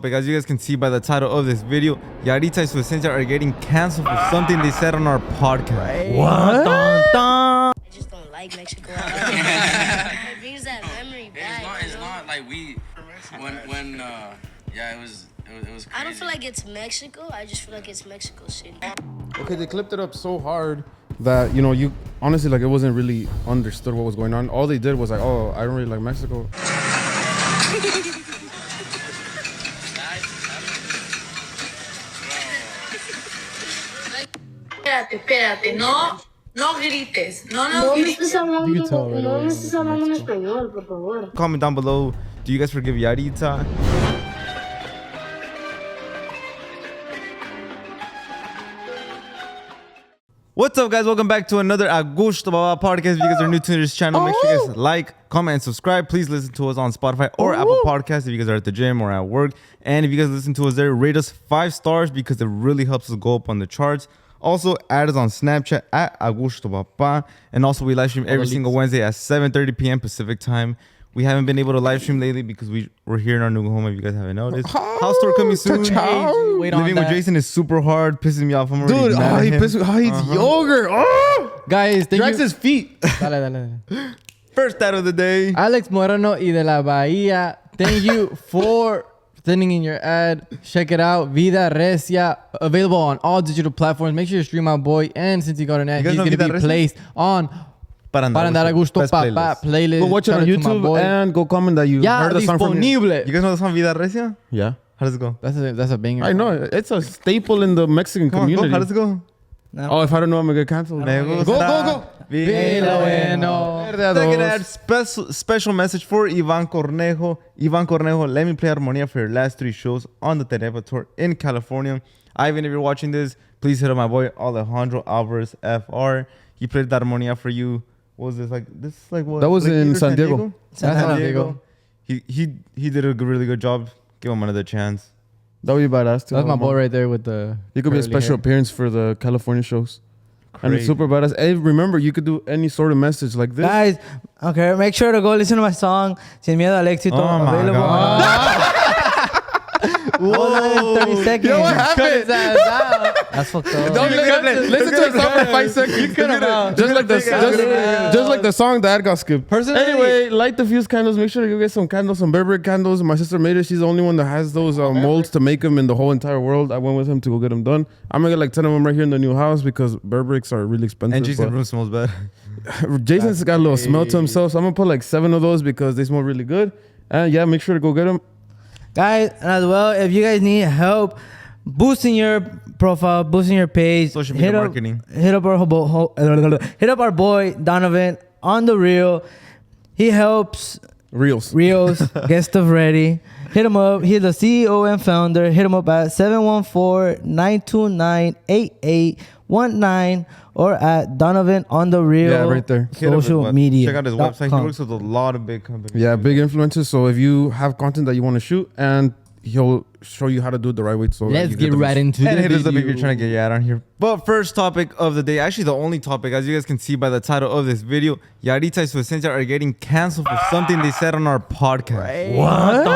As you guys can see by the title of this video, Yahritza Y Su Esencia are getting canceled for something they said on our podcast. What? I just don't like Mexico. It brings that memory back. It's not like we when it was crazy. I don't feel like it's Mexico. I just feel like it's Mexico City. Okay, they clipped it up so hard that, you honestly, like, it wasn't really understood what was going on. All they did was like, oh, I don't really like Mexico. Espérate, no grites, no grites. No me estés hablando en español, por favor. Comment down below, do you guys forgive Yahritza? What's up, guys? Welcome back to another Agushto Papa Podcast. If you guys are new to this channel, make sure you guys like, comment, and subscribe. Please listen to us on Spotify or Apple Podcasts if you guys are at the gym or at work. And if you guys listen to us there, rate us 5 stars because it really helps us go up on the charts. Also, add us on Snapchat at Agushto Papa. And also, we live stream every single Wednesday at 7:30 p.m. Pacific time. We haven't been able to live stream lately because we're here in our new home, if you guys haven't noticed. House tour coming soon. Living with Jason is super hard, pissing me off. I'm Dude, he eats yogurt. Oh! Guys, thank drags you. his feet. Dale. First stat of the day. Alex Moreno y de la Bahía, thank you for sending in your ad. Check it out. Vida Recia, available on all digital platforms. Make sure you stream my boy. And since he got an ad, he's going to be placed on Para Andar Agushto Papa playlist. Go watch it on YouTube and go comment that you heard the song from me. You guys know the song Vida Recia? Yeah. How does it go? That's a banger. I know. It's a staple in the Mexican community. How does it go? Oh, if I don't know, I'm going to get canceled. Go. Second ad, special message for Ivan Cornejo. Ivan Cornejo, let me play Harmonia for your last 3 shows on the Tereva Tour in California. Ivan, if you're watching this, please hit up my boy Alejandro Alvarez FR. He played that Harmonia for you. What was this like? This is like what? That was in San Diego. San Diego. He did a really good job. Give him another chance. That would be badass too. That's my boy right there with the. He could be a special appearance for the California shows. And it's super badass. Hey, remember, you could do any sort of message like this. Guys, okay, make sure to go listen to my song Sin Miedo al Éxito. Oh available my Whoa, 30 seconds. Yo, what happened? That's fucked up. Don't listen to the song for 5 seconds. Just like the song that got skipped. Personally, anyway, light the fuse candles. Make sure you get some candles, some Burberry candles. My sister made it. She's the only one that has those molds to make them in the whole entire world. I went with him to go get them done. I'm gonna get like 10 of them right here in the new house because Burberry's are really expensive. And Jason's room smells bad. Jason's got a little smell to himself, so I'm gonna put like 7 of those because they smell really good. And yeah, make sure to go get them. Guys, and as well, if you guys need help boosting your profile, boosting your page, Social media marketing. Hit up our boy Donovan on the reel. He helps Reels. Get stuff ready. Hit him up. He's the CEO and founder. Hit him up at 714-929-8819 or at Donovan on the reel. Yeah, right there. Social media. Check out his website. He works with a lot of big companies. Yeah, big influencers. So if you have content that you want to shoot, and he'll show you how to do it the right way. So let's get right into and the hit us up video. if you're trying to get your ad on here. But first topic of the day, actually the only topic, as you guys can see by the title of this video, Yahritza Y Su Esencia are getting canceled for something they said on our podcast. What?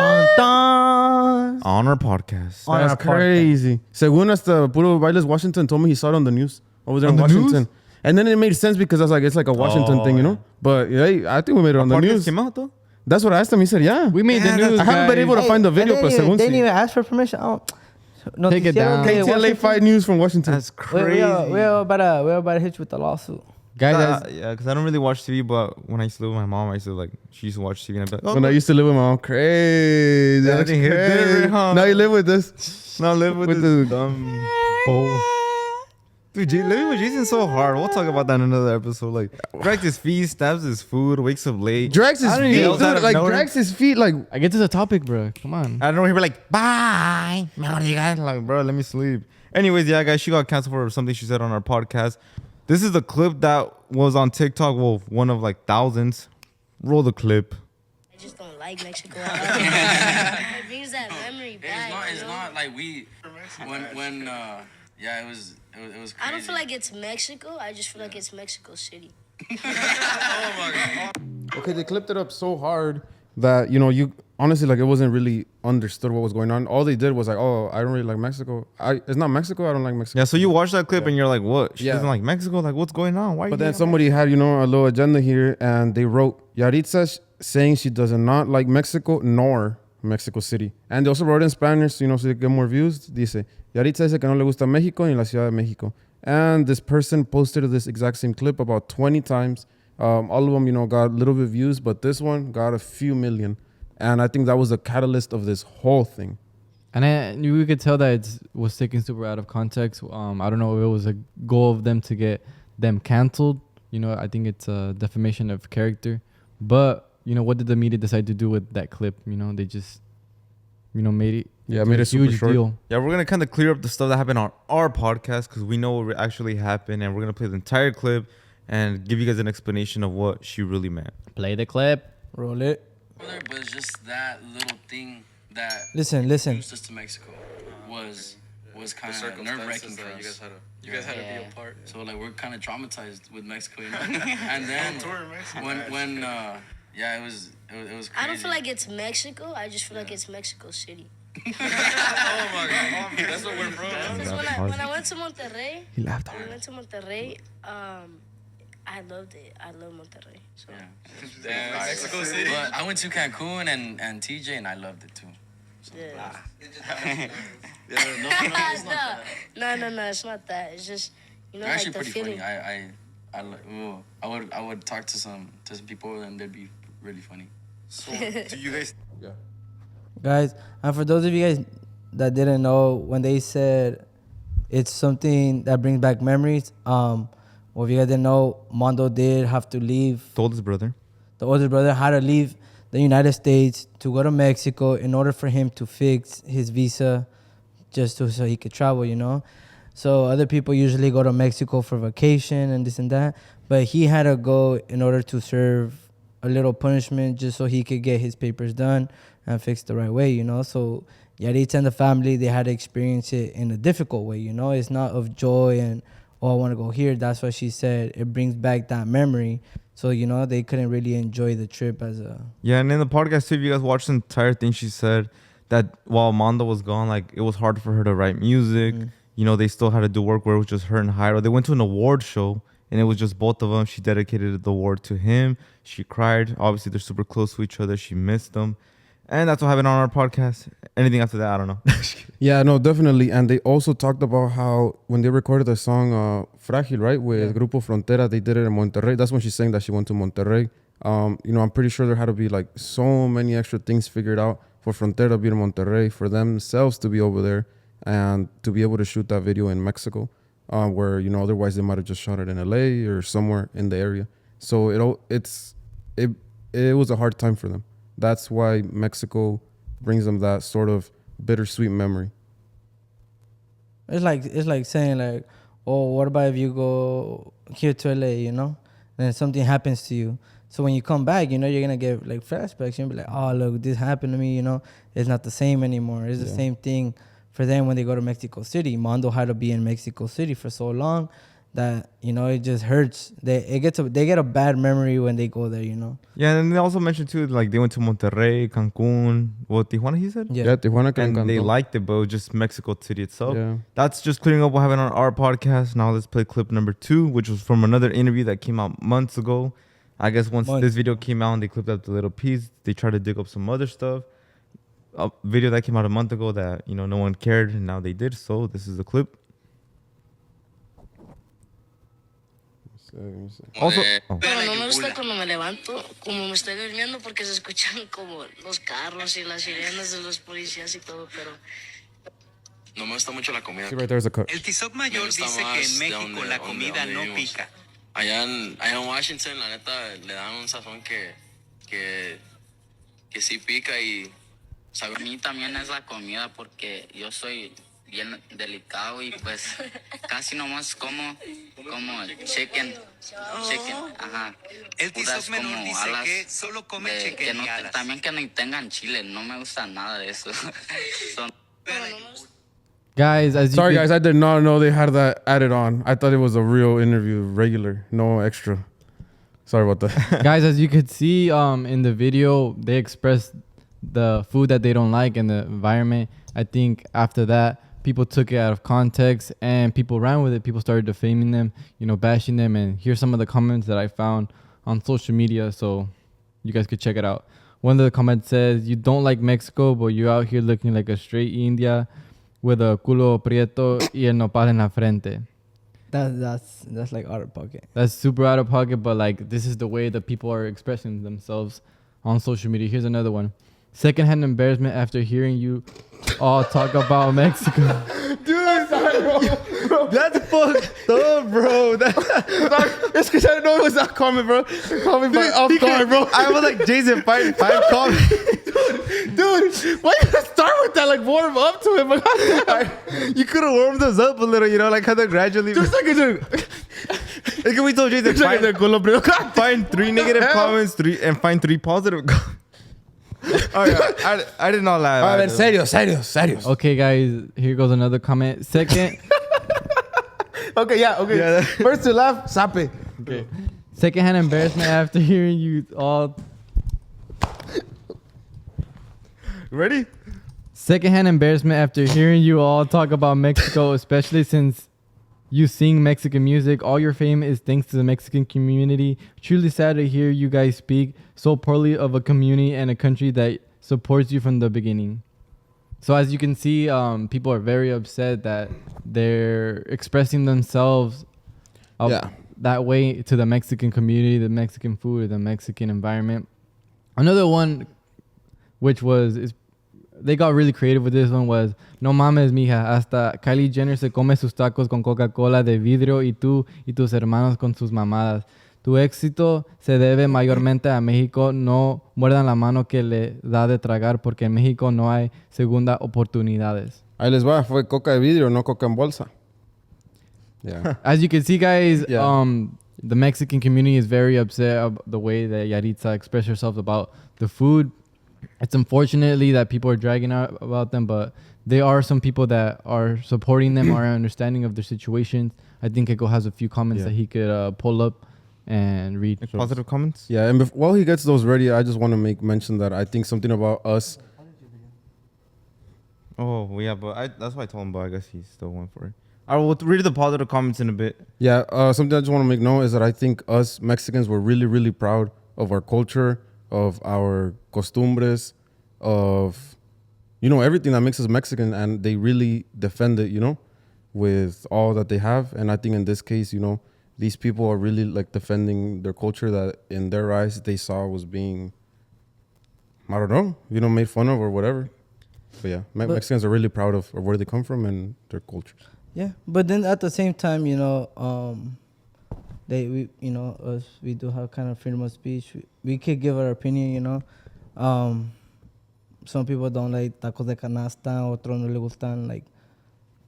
On our podcast. That's crazy. Según hasta Puro Bailes Washington told me he saw it on the news. I was there in the Washington. news? And then it made sense because I was like, it's like a Washington thing, you know? But yeah, I think we made it on the Podcast news. came out though? That's what I asked him. He said, yeah. We made the news. I haven't been able to find the video, but They según didn't sí. even ask for permission. No, Take it down. KTLA 5 News from Washington. That's crazy. We're about to hit you with the lawsuit. Guys, Yeah, because I don't really watch TV, but when I used to live with my mom, she used to watch TV and I'd be like, oh, When I used to live with my mom, crazy. That That's thing hit crazy. different, huh? Now you live with this. now live with With this the- dumb bull. Dude, living with Jason's so hard. We'll talk about that in another episode. Like, drags his feet, stabs his food, wakes up late. Drags his feet, yells out dude. of Like, nowhere. drags his feet, like, I get to the topic, bro. Come on. I don't know. He'd be like, bye. How do you guys? Like, bro, let me sleep. Anyways, yeah, guys, she got canceled for something she said on our podcast. This is the clip that was on TikTok. Well, one of like thousands. Roll the clip. I just don't like Mexico. It brings that memory back. It's not like we when it was crazy. I don't feel like it's Mexico. I just feel like it's Mexico City. okay, they clipped it up so hard that, honestly, like, it wasn't really understood what was going on. All they did was like, oh, I don't really like Mexico. It's not Mexico. I don't like Mexico. Yeah, so you watch that clip and you're like, what? She Yeah. doesn't like Mexico? Like, what's going on? Why? But then somebody had, a little agenda here, and they wrote Yahritza saying she does not like Mexico nor Mexico City. And they also wrote in Spanish, so they get more views. Dice, Yahritza dice que no le gusta México ni la Ciudad de México. And this person posted this exact same clip about 20 times. All of them, got a little bit views, but this one got a few million. And I think that was the catalyst of this whole thing. And we could tell that it was taken super out of context. I don't know if it was a goal of them to get them canceled. I think it's a defamation of character. But, what did the media decide to do with that clip? They just, made it. Yeah, made it super huge short. deal. Yeah, we're going to kind of clear up the stuff that happened on our podcast because we know what actually happened. And we're going to play the entire clip and give you guys an explanation of what she really meant. Play the clip. Roll it. But it's just that little thing that Listen. introduced us to Mexico was kind of nerve-wracking for us. You guys had to be apart. So like we're kind of traumatized with Mexico, And then when it was crazy. I don't feel like it's Mexico. I just feel like it's Mexico City. Oh my God, that's what we're from. Because when I went to Monterrey, He laughed I loved it. I love Monterrey. So. Damn, Mexico City. But I went to Cancun and TJ and I loved it too. So, Yeah. no, No, it's not that. It's just, they're like actually the pretty feeling. funny. I would talk to some people and they'd be really funny. So, do you guys? Guys, and for those of you guys that didn't know, when they said it's something that brings back memories, well, if you guys didn't know, Mondo did have to leave. Told his brother. The older brother had to leave the United States to go to Mexico in order for him to fix his visa just so he could travel, So other people usually go to Mexico for vacation and this and that. But he had to go in order to serve a little punishment just so he could get his papers done and fixed the right way, So Yahritza and the family, they had to experience it in a difficult way, It's not of joy and, oh, I want to go here. That's what she said. It brings back that memory. So, they couldn't really enjoy the trip as a... Yeah, and in the podcast too, if you guys watched the entire thing, she said that while Mondo was gone, like, it was hard for her to write music. They still had to do work where it was just her and Jairo. They went to an award show, and it was just both of them. She dedicated the award to him. She cried. Obviously, they're super close to each other. She missed them. And that's what happened on our podcast. Anything after that, I don't know. Yeah, no, definitely. And they also talked about how when they recorded the song Frágil, right, with Grupo Frontera, they did it in Monterrey. That's when she's saying that she went to Monterrey. I'm pretty sure there had to be like so many extra things figured out for Frontera to be in Monterrey, for themselves to be over there, and to be able to shoot that video in Mexico, where, otherwise they might have just shot it in LA or somewhere in the area. So it was a hard time for them. That's why Mexico brings them that sort of bittersweet memory. It's like saying like, oh, what about if you go here to LA, then something happens to you. So when you come back, you're gonna get like flashbacks. You'll be like, oh, look, this happened to me. It's not the same anymore. It's the same thing for them when they go to Mexico City. Mondo had to be in Mexico City for so long that it just hurts. They get a bad memory when they go there. Yeah, and they also mentioned too, like, they went to Monterrey, Cancun, Tijuana, he said? Yeah, Tijuana. And they liked it, but it was just Mexico City itself. Yeah. That's just clearing up what happened on our podcast. Now let's play clip number 2, which was from another interview that came out months ago. I guess once this video came out and they clipped up the little piece, they tried to dig up some other stuff. A video that came out a month ago that, no one cared, and now they did. So this is the clip. Also, Pero no me gusta cuando me levanto, como me estoy durmiendo, porque se escuchan como los carros y las sirenas de los policías y todo, pero... No me gusta mucho la comida. See, right there's a cut. El Tizoc Mayor dice que en México la comida no pica. Allá en Washington, la neta, le dan un sazón que sí pica y sabe. A mí también es la comida porque yo soy bien delicado y pues casi nomás como chicken, ajá. El Tizoc Menor dice que solo come chicken y alas. También que no tengan chile, no me gusta nada de eso. Guys, Sorry, guys, I did not know they had that added on. I thought it was a real interview, regular, no extra. Sorry about that. Guys, as you could see in the video, they expressed the food that they don't like and the environment. I think after that, people took it out of context and people ran with it. People started defaming them, bashing them. And here's some of the comments that I found on social media, so you guys could check it out. One of the comments says, "You don't like Mexico, but you're out here looking like a straight India with a culo prieto y el nopal en la frente." That's like out of pocket. That's super out of pocket, but like this is the way that people are expressing themselves on social media. Here's another one. Secondhand embarrassment after hearing you all talk about Mexico. Dude, bro. That's fucked up, bro. It's because I didn't know it was that comment, bro. Call me by off guard, bro. I was like, Jason, five comments. Dude, why you gotta start with that? Like, warm up to it, but You could have warmed us up a little, like how they gradually. just like it's Like we told Jason, find 3 negative comments, and find 3 positive comments. Oh, yeah. I did not lie. A ver, serios. Okay, guys, here goes another comment. Second, Okay, yeah. First to laugh, sape. okay. Secondhand embarrassment after hearing you all. Ready? Secondhand embarrassment after hearing you all talk about Mexico, especially since you sing Mexican music. All your fame is thanks to the Mexican community. Truly sad to hear you guys speak so poorly of a community and a country that supports you from the beginning. So as you can see, people are very upset that they're expressing themselves that way to the Mexican community, the Mexican food, the Mexican environment. Another one, which they got really creative with this one, was no mames, mija, hasta Kylie Jenner se come sus tacos con Coca-Cola de vidrio y tú y tus hermanos con sus mamadas. Tu éxito se debe mayormente a México. No muerdan la mano que le da de tragar porque en México no hay segunda oportunidades. Ahí les va, fue coca de vidrio, no coca en bolsa. Yeah. As you can see, guys, the Mexican community is very upset about the way that Yahritza expressed herself about the food. It's unfortunately that people are dragging out about them, but there are some people that are supporting them, are understanding of their situations. I think Eko has a few comments that he could pull up and read. Positive comments? Yeah, and while he gets those ready, I just want to make mention that I think something about us. Oh, yeah, but that's why I told him, but I guess he still went for it. I will read the positive comments in a bit. Yeah, something I just want to make known is that I think us Mexicans were really, really proud of our culture, of our costumbres, of, everything that makes us Mexican, and they really defend it, with all that they have. And I think in this case, these people are really like defending their culture that in their eyes they saw was being, I don't know, made fun of or whatever. But yeah, Mexicans are really proud of where they come from and their cultures. Yeah, but then at the same time, we us, we do have kind of freedom of speech. We could give our opinion, Some people don't like tacos de canasta, otros no le gustan like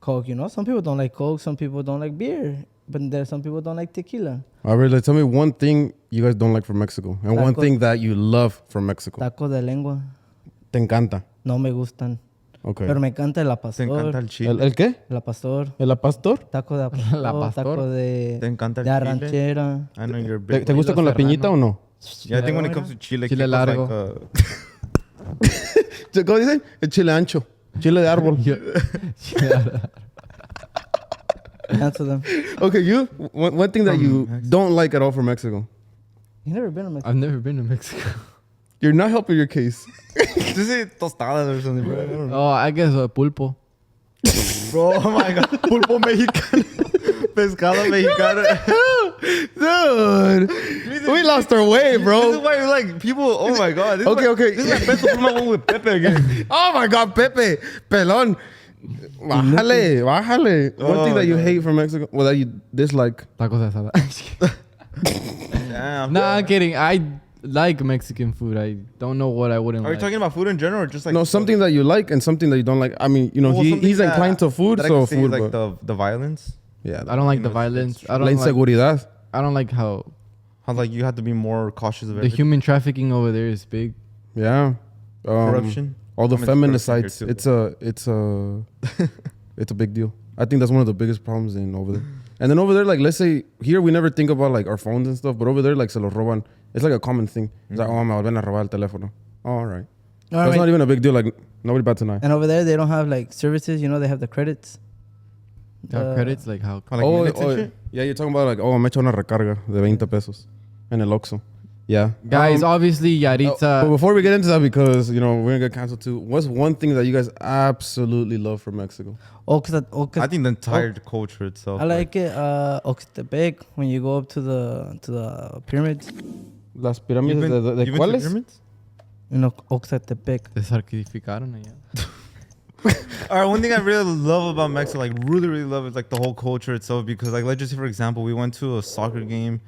Coke, Some people don't like Coke, some people don't like beer, but there's some people don't like tequila. All right, tell me one thing you guys don't like from Mexico and one thing that you love from Mexico. Tacos de lengua. Te encanta. No me gustan. Okay. Pero me encanta el pastor. Te encanta el chile. ¿El qué? El pastor. ¿El pastor? Taco de pastor. Taco de, ¿Te encanta el de chile? arranchera. I know you're big. ¿Te gusta con la piñita o no? Yeah, I think when it comes to chile, Chile largo. ¿Cómo dicen? El chile ancho. Chile de árbol. Answer them. Okay, you? One thing that you don't like at all from Mexico. You never been to Mexico? I've never been to Mexico. You're not helping your case. Just say tostadas or something, bro. I don't know. Oh, I guess pulpo. Bro, oh my God. Pulpo mexicano. Pescado mexicano. Dude. We lost our way, bro. This is why like people, oh my God. This Okay. This is like Peso Pluma one with Pepe again. Oh my God, Pepe. Pelón. Bájale. One thing that you hate from Mexico, well, that you dislike. Tacos de asada. Damn. Nah, I'm kidding. I like Mexican food. I don't know what I wouldn't Are like. you talking about food in general or just like... No, something that you like and something that you don't like. I mean, he's inclined to food, that I so can say food. is like the violence. Yeah. I don't like the violence. I La don't like, inseguridad. I don't like how like you have to be more cautious of the everything. human trafficking over there is big. Yeah. Corruption. All the feminicides. Corruption It's a big deal. I think that's one of the biggest problems over there. And then over there, like, let's say here we never think about like our phones and stuff, but over there, like, se los roban. It's like a common thing. It's like, oh, me vuelven a robar el teléfono. Oh, all right. That's not even a big deal. Like nobody bats an eye. And over there, they don't have like services. You know, they have the credits. Credits like how? Like minutes and shit? Yeah, you're talking about like, me echa una recarga de 20 pesos en el Oxxo. Yeah. Guys, obviously Yahritza. But before we get into that, because, you know, we're going to get canceled too, what's one thing that you guys absolutely love from Mexico? I think the entire culture itself. I like it. Oxtepec, when you go up to the pyramids. Las pirámides de ¿cuáles? Pyramids? You know, Oxtepec. Desertificaron allá. All right, one thing I really love about Mexico, like really love, is like the whole culture itself. Because like, let's just say for example, we went to a soccer game.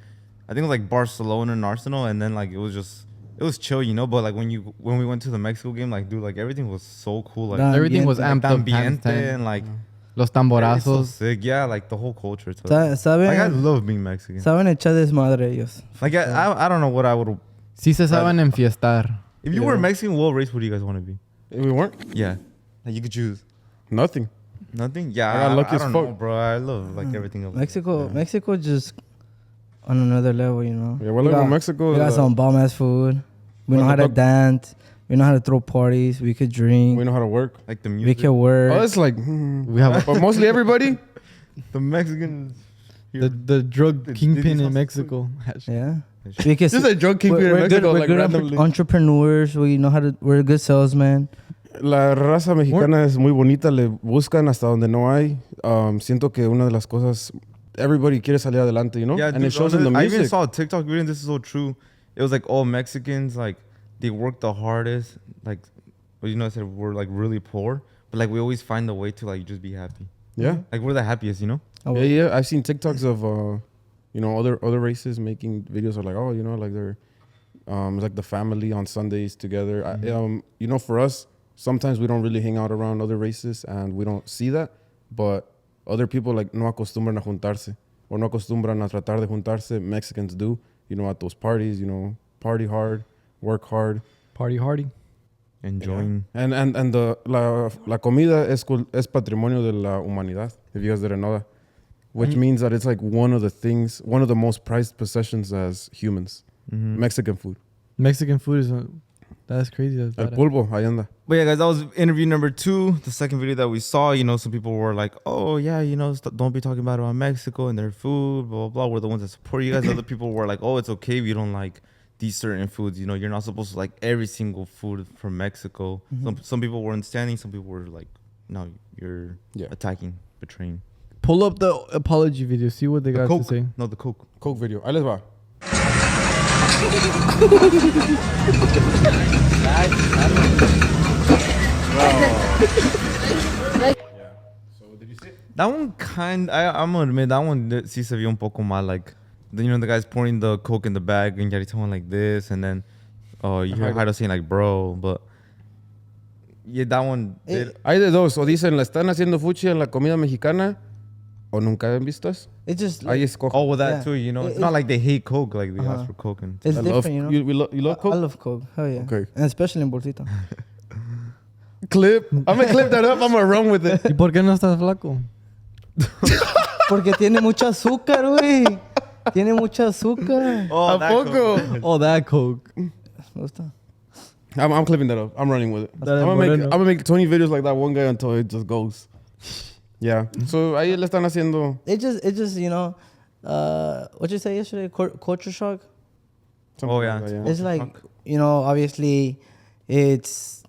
I think it was like Barcelona and Arsenal, and then like it was chill, you know. But like when we went to the Mexico game, like dude, like everything was so cool. Like everything was amped up. Ambiente and like los tamborazos. So sick, yeah, like the whole culture. Like I love being Mexican. Saben echar desmadre ellos. Like I don't know what I would. Sí se saben enfiestar. If you were Mexican, what race would you guys want to be? If we weren't? Yeah, like you could choose. Nothing. Nothing? Yeah, I got lucky as don't fuck. know, bro. I love like everything else. Mexico just on another level, you know. Yeah, well, Mexico. We got some bomb ass food. We know how to dance. We know how to throw parties. We could drink. We know how to work. Like the music. We can work. Oh, it's like we have, but mostly everybody. The Mexicans. The drug kingpin in Mexico. Yeah. Because just a drug kingpin in Mexico, like randomly. Entrepreneurs. We know how to. We're a good salesman. La raza mexicana es muy bonita, le buscan hasta donde no hay. Siento que una de las cosas, everybody quiere salir adelante, you know? Yeah, and dude, it shows in the music. I even saw a TikTok video, and this is so true. It was like all Mexicans, like they work the hardest. Like, well, you know, I said we're like really poor, but like we always find a way to like just be happy. Yeah. Like we're the happiest, you know? Yeah. I've seen TikToks of, you know, other races making videos of like, oh, you know, like they're, like the family on Sundays together. Mm-hmm. You know, for us, sometimes we don't really hang out around other races and we don't see that, but other people like no acostumbran a juntarse or no acostumbran a tratar de juntarse. Mexicans do, you know, at those parties, you know, party hard, work hard. Party hardy. Enjoying. Yeah. And la comida es patrimonio de la humanidad, if you guys didn't know that. Which means that it's like one of the most prized possessions as humans. Mm-hmm. Mexican food. Mexican food is... That's crazy. El pulpo, ahí anda. But yeah, guys, that was interview number 2. The second video that we saw, you know, some people were like, oh, yeah, you know, don't be talking about Mexico and their food, blah, blah, blah. We're the ones that support you guys. Other people were like, oh, it's okay if you don't like these certain foods. You know, you're not supposed to like every single food from Mexico. Mm-hmm. Some people were understanding. Some people were like, no, you're attacking, betraying. Pull up the apology video. See what they got Coke. to say. No, the Coke. Coke video. Ahí les va. That one I'm gonna admit, that one sí se vio un poco mal. Like, then, you know, the guy's pouring the Coke in the bag and Yahritza went like this, and then you hear Jairo saying like, bro, but yeah, that one. Hay de dos, o dicen, la están haciendo fuchi en la comida mexicana, o nunca han visto eso. It's just Ahí escojo. Oh, well, that too, you know. It's not like they hate Coke, like they ask for Coke. And it's different, you know. You love Coke? I love Coke. Hell yeah. Okay. And especially in bolsita. Clip. I'm going to clip that up. I'm going to run with it. ¿Y por qué no estás flaco? Porque tiene mucho azúcar, güey. Tiene mucho azúcar. Oh, ¿A poco? Oh, that Coke. Me gusta. I'm clipping that up. I'm running with it. I'm going to make 20 videos like that one guy until it just goes. Yeah. So ahí le están haciendo. It just you know, what you say yesterday? Culture shock. Oh yeah. It's like, you know, obviously, it's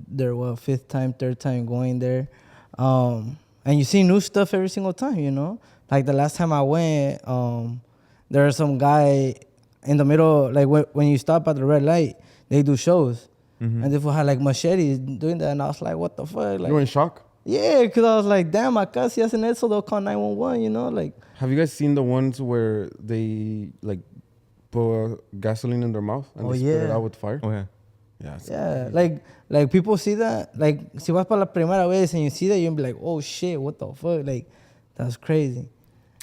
their third time going there, and you see new stuff every single time. You know, like the last time I went, there was some guy in the middle, like when you stop at the red light, they do shows, and they had like machetes doing that, and I was like, what the fuck? Like, You were in shock? Yeah, because I was like, damn, acá si hacen eso, they'll call 911, you know? Like, have you guys seen the ones where they like put gasoline in their mouth and they spit it out with fire? Oh, yeah. Yeah, like people see that. Like, si vas para la primera vez and you see that, you'll be like, oh shit, what the fuck? Like, that's crazy.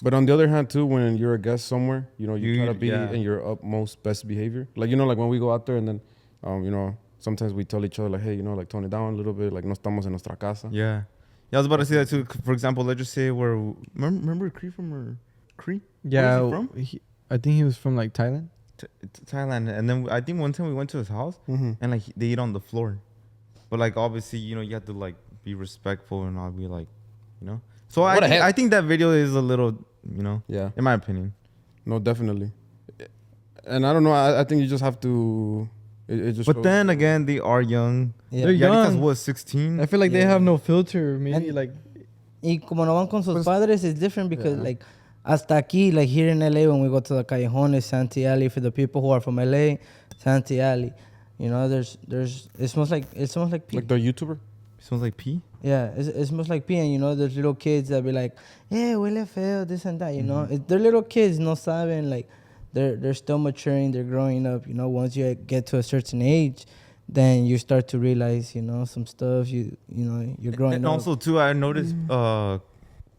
But on the other hand, too, when you're a guest somewhere, you know, you try to be in your utmost best behavior. Like, you know, like when we go out there and then, you know, sometimes we tell each other, like, hey, you know, like, tone it down a little bit. Like, no estamos en nuestra casa. Yeah. Yeah, I was about to say that, too. For example, let's just say remember Cree from Cree? Yeah. Where is he from? I think he was from, like, Thailand. Thailand, and then I think one time we went to his house, and like they eat on the floor, but like obviously you have to like be respectful and not be like, So I think that video is a little, Yeah. in my opinion. No, definitely. And I don't know. I think you just have to. It just. But shows. then again, they are young. Yeah. They're Yahritza's young. what, 16? I feel like they have no filter. Maybe And- like Y como no van con sus padres, it's different because like hasta aquí, like here in LA, when we go to the callejones, Santee Alley, for the people who are from LA, Santee Alley, there's it smells like pee. Like the YouTuber. Smells like pee. Yeah, it smells like pee, and there's little kids that be like, "Yeah, huele feo, this and that." They're little kids, no saben, like they're still maturing, they're growing up. Once you get to a certain age, then you start to realize, some stuff. You're growing And up. also too, I noticed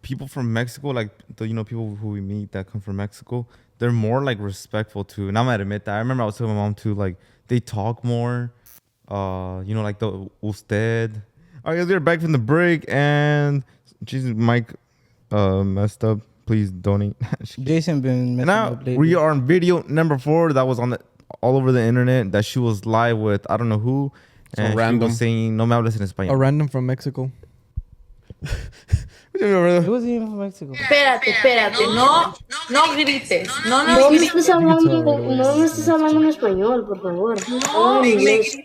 people from Mexico, like the people who we meet that come from Mexico, they're more like respectful too. And I might admit that. I remember I was telling my mom too, like they talk more. Like the usted. All right, guys, we're back from the break, and Jesus, Mike messed up. Please donate. Jason been And messing now up lately. we are on video number 4 that was on all over the internet, that she was live with I don't know who, and random. she was saying no me hables en a español. random from Mexico. It wasn't even from Mexico. Espérate, no grites, no No me grites. estés hablando en español, por favor. Háblame en inglés.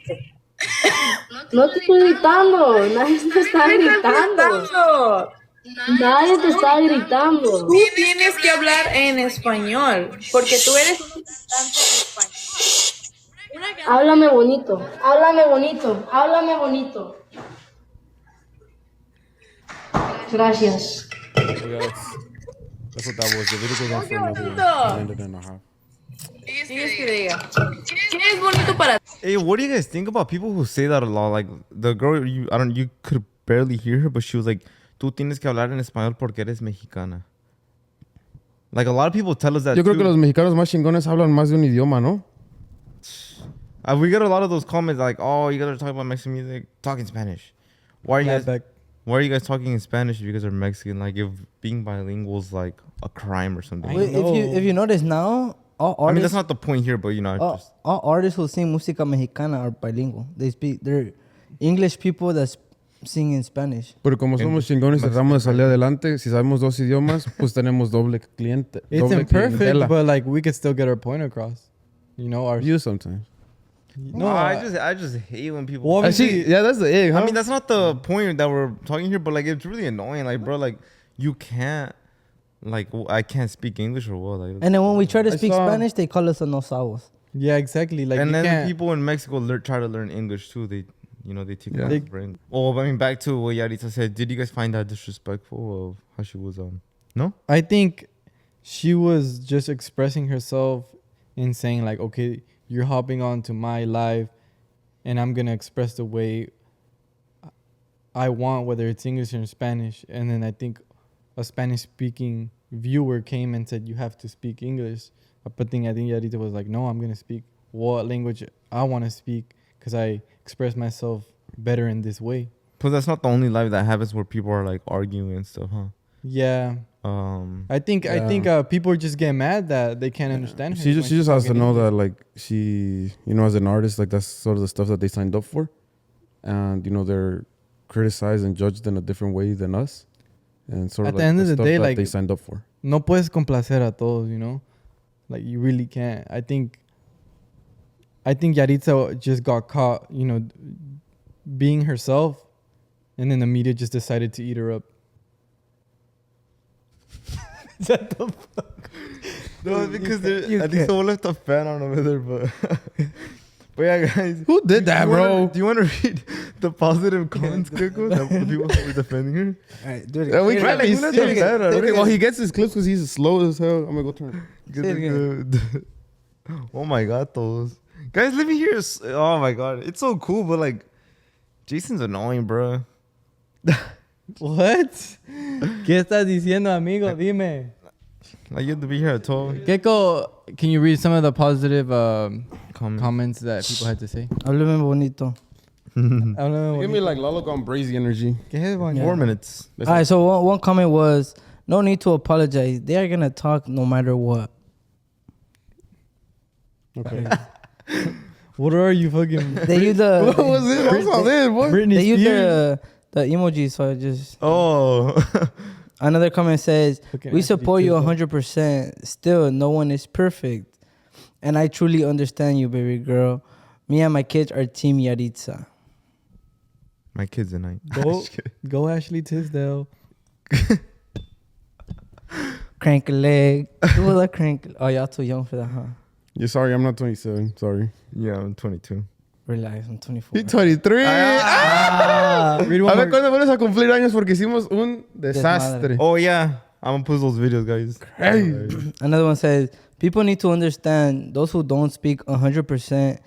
No te estoy gritando, nadie te está gritando. Nadie te está gritando. Tú tienes que hablar en español, porque tú eres un cantante en español. Háblame bonito, háblame bonito, háblame bonito. Gracias. Yeah, that's what that was. The video goes on for another minute and a half. Tienes que diga. ¿Qué es bonito para ti? Hey, what do you guys think about people who say that a lot? Like the girl, you could barely hear her, but she was like, "Tú tienes que hablar en español porque eres mexicana." Like a lot of people tell us that. Yo creo que too. los mexicanos más chingones hablan más de un idioma, ¿no? We get a lot of those comments like, "Oh, you guys are talking about Mexican music, talking Spanish. Why are you guys talking in Spanish if you guys are Mexican? Like if being bilingual is like a crime or something." Wait, if you notice now, all artists. I mean, that's not the point here, but all artists who sing música mexicana are bilingual. They're English people that sing in Spanish. Pero como somos chingones y tratamos de salir adelante, si sabemos 2 idiomas, pues tenemos doble cliente. It's doble imperfect, clientela. but like we could still get our point across. You sometimes. No, I just hate when people. Well, Yeah, that's the egg, huh? I mean, that's not the point that we're talking here, but like it's really annoying. Like, bro, like you can't, like I can't speak English or what. Like, And then when we try to I speak saw- Spanish, they call us anosavos. Yeah, exactly. Like and you then can't. people in Mexico try to learn English too. They take Yeah. it brain. Oh, I mean, back to what Yahritza said. Did you guys find that disrespectful of how she was? No. I think she was just expressing herself in saying like, okay, you're hopping on to my live, and I'm gonna express the way I want, whether it's English or Spanish. And then I think a Spanish-speaking viewer came and said, you have to speak English. But I think Yahritza was like, no, I'm gonna speak what language I want to speak because I express myself better in this way. But that's not the only live that happens where people are like arguing and stuff, huh? Yeah. I think people just get mad that they can't understand her. She when just she's has to talking know English. that like she, as an artist, like that's sort of the stuff that they signed up for, and they're criticized and judged in a different way than us, and sort At of the like end of the stuff day, that like they signed up for. No puedes complacer a todos, like you really can't. I think Yahritza just got caught, being herself, and then the media just decided to eat her up. Shut the fuck. No, because I think someone left a fan on over there, but but yeah, guys. Who did that, bro? Do you want to read the positive comments, Kiko? The people who were defending her. All right, do it Yeah, we again. can't be Who left serious. the fan on? Okay, well, he gets his clips because he's slow as hell. I'm gonna go turn. Say it again. Oh my god, those guys. Let me hear. Oh my god, it's so cool, but like, Jason's annoying, bro. What? ¿Qué estás diciendo, amigo? Dime. Like you have to be here at 12. Keiko, can you read some of the positive comments that people had to say? Háblame bonito. Give me like Lalo Gone Brazy energy. 4 minutes. All right, so one comment was, no need to apologize. They are going to talk no matter what. Okay. What are you fucking? They use the. What was it? What's all this? What? Britney They use Spears. the emoji, so I just. Oh. Another comment says, Fucking "We Ashley support you Tisdale. 100%. Still, no one is perfect, and I truly understand you, baby girl. Me and my kids are Team Yahritza." My kids and I. Go Ashley Tisdale. Crank a leg. Do a crank. Oh, y'all too young for that, huh? You're sorry, I'm not 27. Sorry. Yeah, I'm 22. Relax, I'm 24. You're 23. Read A one ver more. cuándo vuelves a cumplir años porque hicimos un desastre. Oh, yeah. I'm going to post those videos, guys. Hey. Another one says, people need to understand those who don't speak 100%.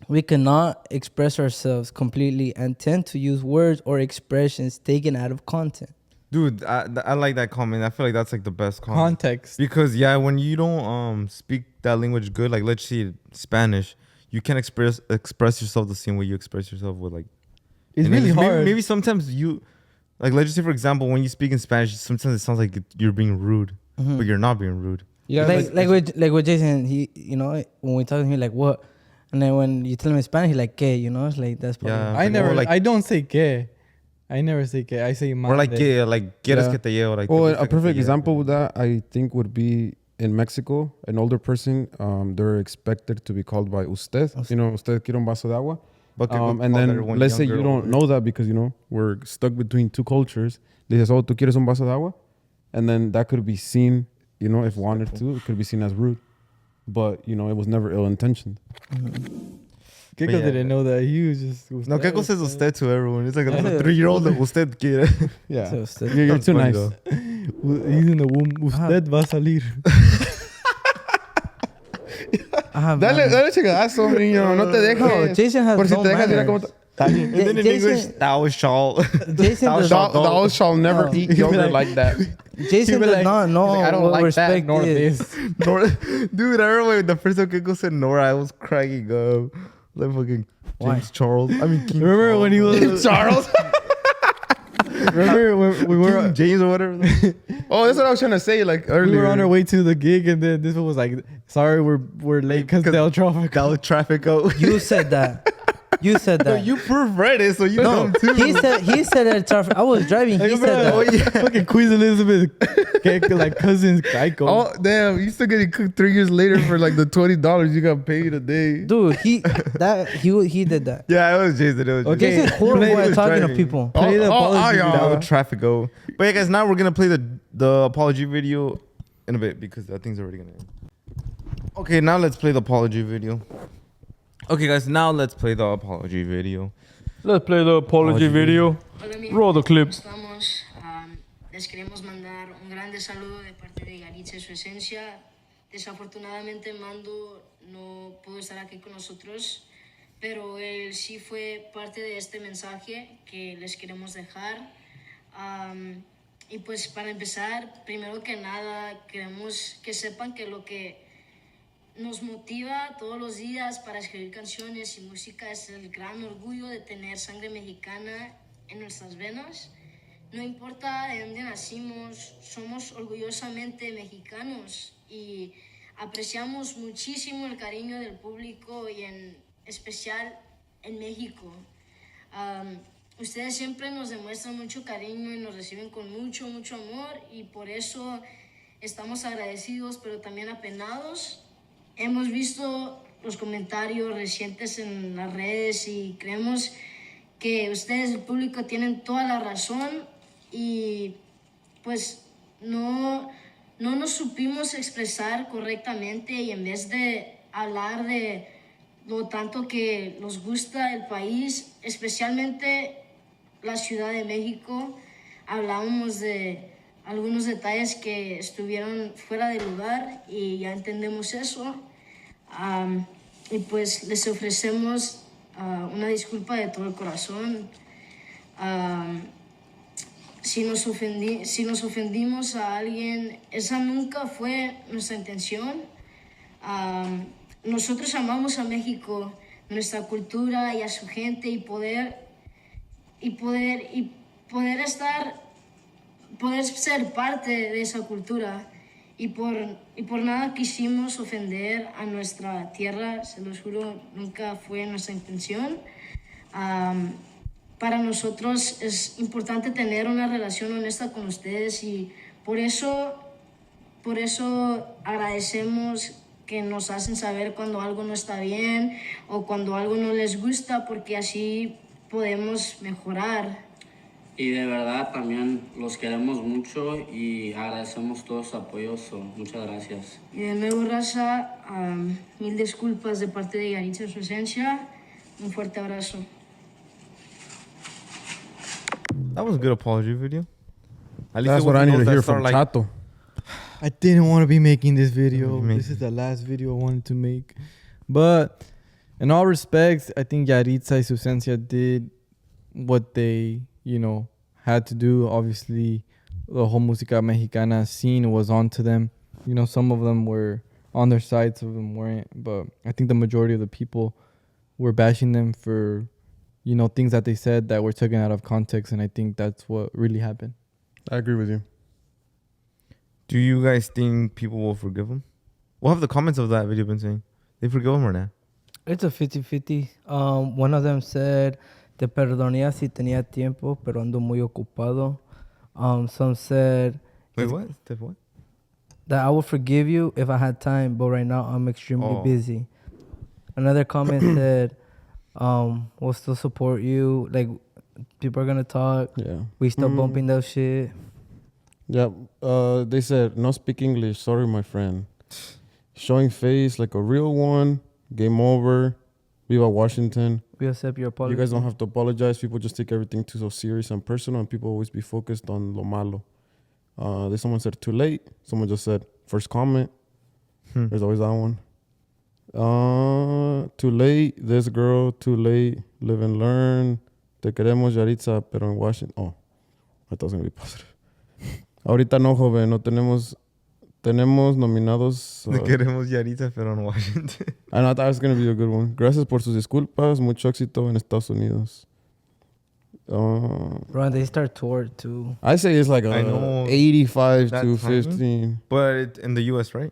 We cannot express ourselves completely and tend to use words or expressions taken out of content. Dude, I like that comment. I feel like that's like the best comment. Context. Because, yeah, when you don't speak that language good, like let's say Spanish, you can't express yourself the same way you express yourself with like... It's and really then hard. Maybe sometimes you... Like, let's just say, for example, when you speak in Spanish, sometimes it sounds like you're being rude, but you're not being rude. Yeah, like with Jason, he, you know, when we talk to him, like, what? And then when you tell him in Spanish, he's like, ¿qué? You know, it's like, that's probably... Yeah. I never, like- I don't say que. I never say que. I say Or mande. like, quieres Yeah. que te llevo. Like, Oh, te a gusta que te perfect llevo. example with that, I think, would be in Mexico. An older person, they're expected to be called by usted. You know, usted quiere un vaso de agua. But que And call then everyone let's say younger you don't over. know that because, you know, we're stuck between two cultures. Le dices, oh, ¿tú quieres un vaso de agua? And then that could be seen, you know, if wanted to, it could be seen as rude. But, you know, it was never ill-intentioned. Keiko yeah. didn't know that. He was just... No, Keiko says usted to everyone. It's like a little 3-year-old that usted quiere. Yeah. So usted. You're That's too funny, nice. though. He's in the womb. Usted va a salir. Dale chingadazo, niño. No te dejes. No, Jason has Por si no te dejas, mira cómo... manners. And then in Jason- English, thou shall. Jason does Thou shall never Oh. eat yogurt like that. Jason be does like- not know he's like, I don't what like respect that nor is. this. Nora, dude, I remember when the first time Keiko said Nora, I was cracking up. Like fucking Why? James Charles. I mean, King Remember Charles. when he was... Charles. Remember when we were... King James or whatever. Oh, that's what I was trying to say, like, earlier. We were on our way to the gig, and then this one was like, "Sorry, we're late because Del traffic." That traffic out. You said that. You said that. You proofread it, so you know too. He said that traffic. I was driving. He said that. Oh yeah. Fucking Queen Elizabeth, like cousins, Geico. Oh, damn. You still getting cooked 3 years later for like the $20 you got paid a day. Dude, he did that. Yeah, it was Jason. It was Okay. Jason. Jason's horrible Play at the talking to driving. people. Play the apology yeah. video. That would traffic go. But yeah, guys, now we're gonna play the apology video in a bit because that thing's already gonna end. Okay, now let's play the apology video. Okay, guys, now let's play the apology video. Let's play the apology video. Hola, mi Roll the gente, clip. ¿cómo estamos? Les queremos mandar un grande saludo de parte de Yahritza Y Su Esencia. Desafortunadamente, Mando no pudo estar aquí con nosotros, pero él sí fue parte de este mensaje que les queremos dejar. Y pues para empezar, primero que nada, queremos que sepan que lo que nos motiva todos los días para escribir canciones y música es el gran orgullo de tener sangre mexicana en nuestras venas. No importa de dónde nacimos, somos orgullosamente mexicanos y apreciamos muchísimo el cariño del público y en especial en México. Ustedes siempre nos demuestran mucho cariño y nos reciben con mucho, mucho amor y por eso estamos agradecidos pero también apenados. Hemos visto los comentarios recientes en las redes y creemos que ustedes, el público, tienen toda la razón y pues no nos supimos expresar correctamente y en vez de hablar de lo tanto que nos gusta el país, especialmente la Ciudad de México, hablábamos de algunos detalles que estuvieron fuera de lugar y ya entendemos eso. Y pues les ofrecemos una disculpa de todo el corazón. Si nos ofendimos a alguien, esa nunca fue nuestra intención. Nosotros amamos a México, nuestra cultura y a su gente y poder ser parte de esa cultura y por nada quisimos ofender a nuestra tierra, se los juro, nunca fue nuestra intención. Para nosotros es importante tener una relación honesta con ustedes y por eso agradecemos que nos hacen saber cuando algo no está bien o cuando algo no les gusta, porque así podemos mejorar. Y de verdad también los queremos mucho y agradecemos todo su apoyo. Muchas gracias. Y de nuevo, raza, mil disculpas de parte de Yahritza Y Su Esencia. Un fuerte abrazo. That was a good apology video. At least That's it what I wasn't need to those that hear start from like, Chato. I didn't want to be making this video. Make This is the last video I wanted to make. But in all respects, I think Yahritza Y Su Esencia did what they, had to do. Obviously, the whole música mexicana scene was onto them. Some of them were on their side, some of them weren't. But I think the majority of the people were bashing them for, things that they said that were taken out of context. And I think that's what really happened. I agree with you. do you guys think people will forgive him? What have the comments of that video been saying? They forgive him or not? It's a 50-50. One of them said, te perdonaría si tenía tiempo, pero ando muy ocupado. Some said... Wait, what? What? That I would forgive you if I had time, but right now I'm extremely busy. Another comment said, we'll still support you. Like, people are going to talk. Yeah. We still bumping that shit. Yeah. They said, no speak English. Sorry, my friend. Showing face like a real one. Game over. Viva Washington. We accept your apology. You guys don't have to apologize. People just take everything too so serious and personal, and people always be focused on lo malo. There's someone said too late. Someone just said first comment. There's always that one. Too late. This girl. Too late. Live and learn. Te queremos, Yahritza, pero en Washington. Oh, I thought it was going to be positive. Ahorita no, joven. No tenemos nominados. Te queremos, Yahritza, pero en Washington. I know, that was going to be a good one. Gracias por sus disculpas. Mucho éxito en Estados Unidos. Bro, they start tour too. I say it's like I know 85 that to timing. 15. But in the U.S., right?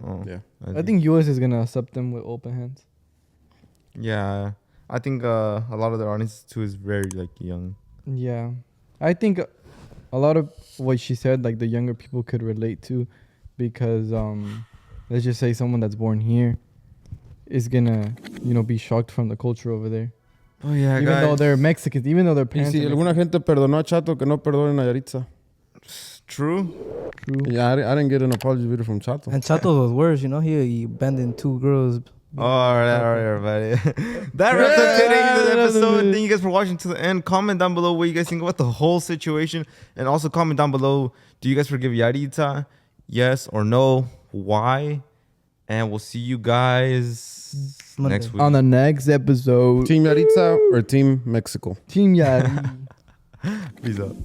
Oh, Yeah. I think U.S. is going to accept them with open hands. Yeah. I think a lot of their audience, too, is very, young. Yeah. I think a lot of what she said, the younger people could relate to, because let's just say someone that's born here is going to, be shocked from the culture over there. Oh, yeah, Even though they're Mexicans, even though their Y parents si are alguna gente perdonó a Chato, que no perdonen a Yahritza. True. Yeah, I didn't get an apology video from Chato. And Chato was worse, he abandoned 2 girls. All right, everybody. That wraps up today's episode. Thank you guys for watching to the end. Comment down below what you guys think about the whole situation. And also comment down below, do you guys forgive Yahritza? Yes or no? Why? And we'll see you guys Monday. next week. on the next episode. Team Yahritza or Team Mexico? Team Yahritza. Peace out.